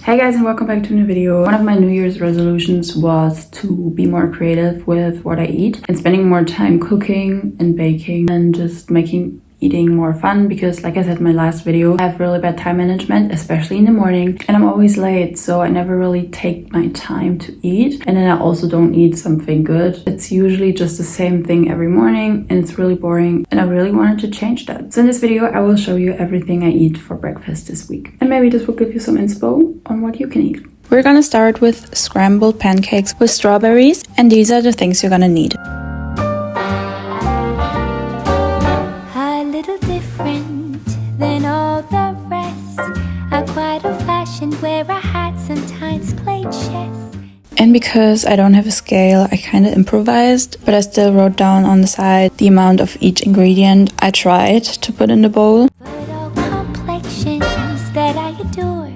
Hey guys, and welcome back to a new video. One of my New Year's resolutions was to be more creative with what I eat and spending more time cooking and baking and just making eating more fun, because like I said in my last video, I have really bad time management, especially in the morning, and I'm always late, so I never really take my time to eat. And then I also don't eat something good. It's usually just the same thing every morning and it's really boring, and I really wanted to change that. So in this video I will show you everything I eat for breakfast this week, and maybe this will give you some inspo on what you can eat. We're gonna start with scrambled pancakes with strawberries, and these are the things you're gonna need. Than all the rest, I'm quite old-fashioned, wear a hat, sometimes play chess. And because I don't have a scale, I kind of improvised, but I still wrote down on the side the amount of each ingredient I tried to put in the bowl. But all complexions that I adore,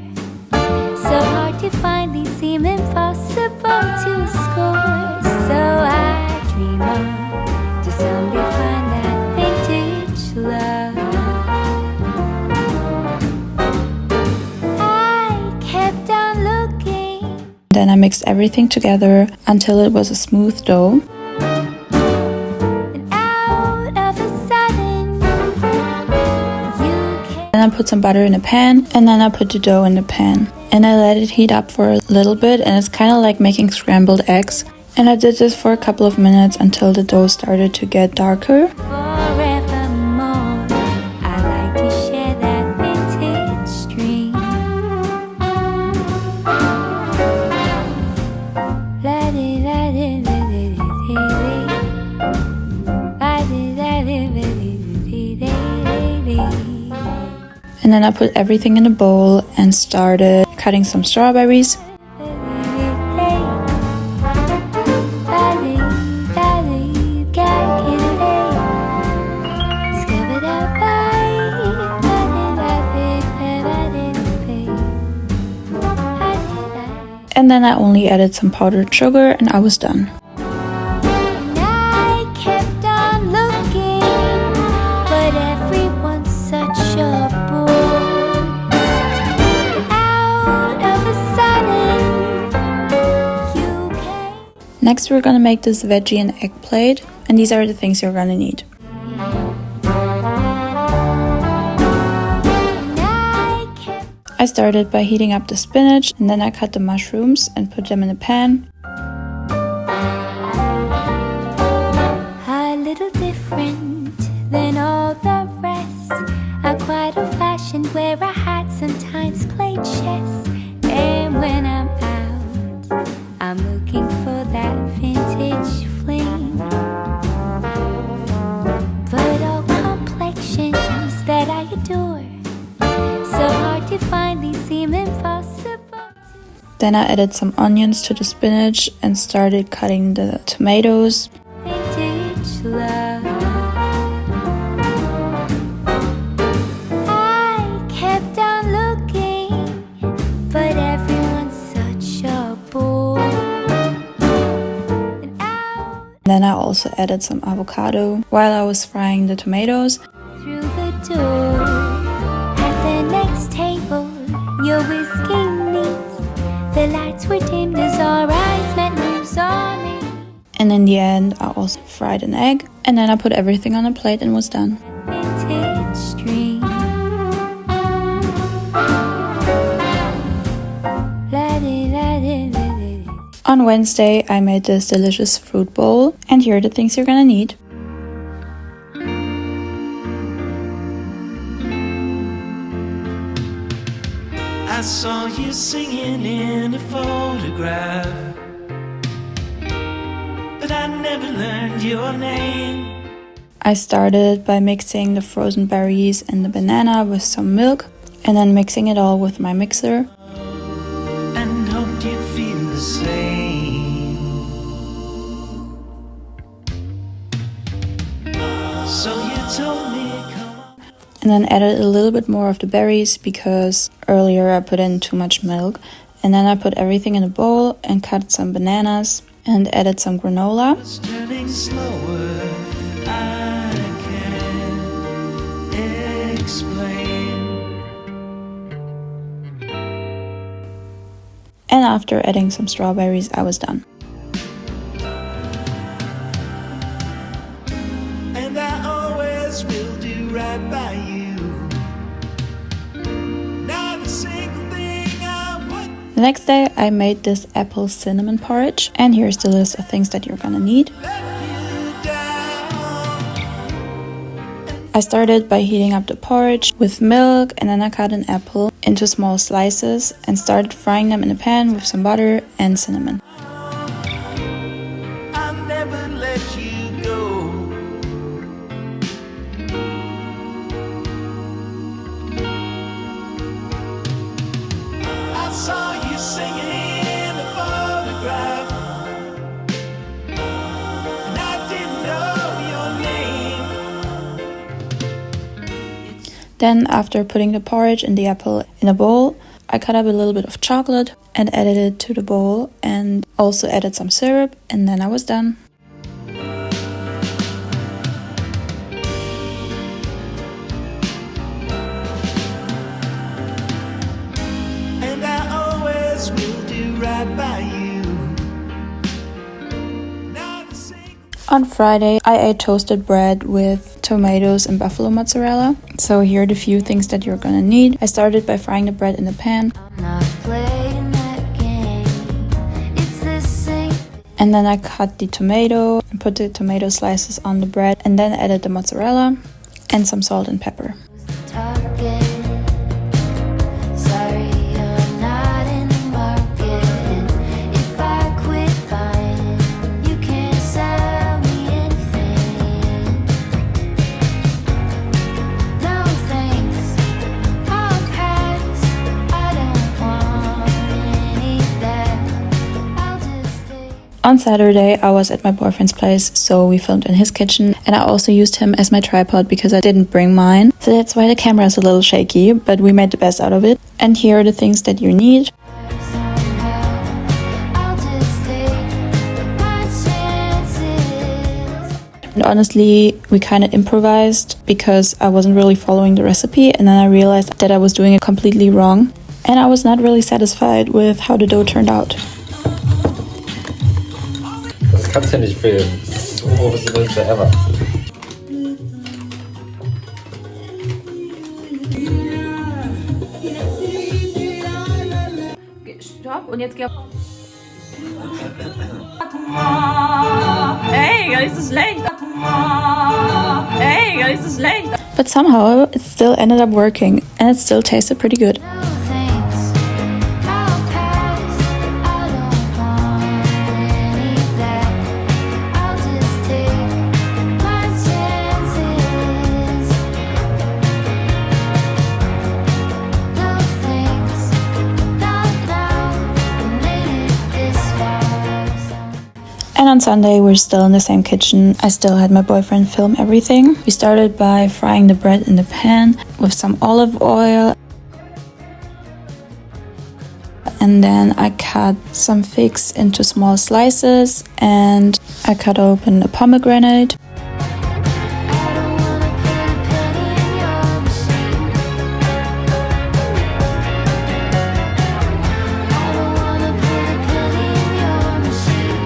so hard to find, these seem impossible to score. So I dream on to someday find that vintage love. Then I mixed everything together until it was a smooth dough. And out of a sudden, Then I put some butter in a pan, and then I put the dough in the pan. And I let it heat up for a little bit, and it's kind of like making scrambled eggs. And I did this for a couple of minutes until the dough started to get darker. forevermore, I like to share that vintage dream. And then I put everything in a bowl and started cutting some strawberries. And then I only added some powdered sugar and I was done. Next we're gonna make this veggie and egg plate, and these are the things you're gonna need. I started by heating up the spinach, and then I cut the mushrooms and put them in a pan. A little different than all the rest, I'm quite old-fashioned, wear a hat, sometimes play chess. And when I'm out, I'm looking for that vintage fling. But all complexions that I adore, so hard to find, these seem impossible. Then I added some onions to the spinach and started cutting the tomatoes. Vintage love, I kept on looking, but everyone's such a bore. Then I also added some avocado while I was frying the tomatoes. Through the door, at the next table, your whiskey neat. The lights were dimmed as our eyes met, moves on me. And in the end, I also fried an egg, and then I put everything on a plate and was done. Vintage dream. On Wednesday, I made this delicious fruit bowl, and here are the things you're gonna need. I saw you singing in a photograph, but I never learned your name. I started by mixing the frozen berries and the banana with some milk, and then mixing it all with my mixer. And hoped you'd feel the same. So you told me, come on. And then added a little bit more of the berries because earlier I put in too much milk. And then I put everything in a bowl and cut some bananas and added some granola. It's turning slower. I can't explain. And after adding some strawberries, I was done. And I always will do right by you. Not a single thing I would The next day, I made this apple cinnamon porridge. And here's the list of things that you're gonna need. let you down. I started by heating up the porridge with milk, and then I cut an apple into small slices and started frying them in a pan with some butter and cinnamon. I'll never let you go. I saw you singing in a photograph, and I didn't know your name. Then, after putting the porridge and the apple in a bowl, I cut up a little bit of chocolate and added it to the bowl, and also added some syrup, and then I was done. And I always will do right by you. Not a single On Friday, I ate toasted bread with tomatoes and buffalo mozzarella. So here are the few things that you're gonna need. I started by frying the bread in the pan, I'm not playing that game. It's the same. and then I cut the tomato and put the tomato slices on the bread, and then added the mozzarella and some salt and pepper. Talking. Sorry, I'm not in the market. If I quit buying, you can't sell me anything. No thanks, I'll pass. I don't want any of that. I'll just stay. On Saturday, I was at my boyfriend's place, so we filmed in his kitchen, and I also used him as my tripod because I didn't bring mine. So that's why the camera is a little shaky, but we made the best out of it. And here are the things that you need. I'll just take my chances. And honestly, we kind of improvised because I wasn't really following the recipe, and then I realized that I was doing it completely wrong. And I was not really satisfied with how the dough turned out. Das kannst du ja nicht filmen. Das ist unprofessionellste ever. Stopp, und jetzt geh auf. Ey, gar nicht so schlecht. Ey, gar nicht so schlecht. But somehow it still ended up working, and it still tasted pretty good. No thanks, I'll pass. I don't want any of that. I'll just take my chances. No thanks, not now. I made it this far. And on Sunday, we're still in the same kitchen. I still had my boyfriend film everything. We started by frying the bread in the pan with some olive oil. And then I cut some figs into small slices, and I cut open a pomegranate. I don't wanna put a penny in your machine. I don't wanna put a penny in your machine.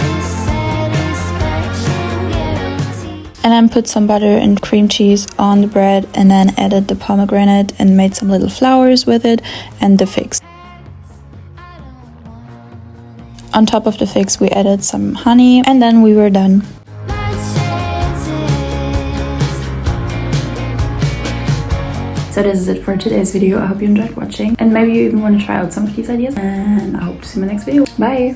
This satisfaction guaranteed. And then put some butter and cream cheese on the bread, and then added the pomegranate and made some little flowers with it and the figs. On top of the figs, we added some honey, and then we were done. My chances. So this is it for today's video. I hope you enjoyed watching, and maybe you even want to try out some of these ideas, and I hope to see you in my next video. Bye!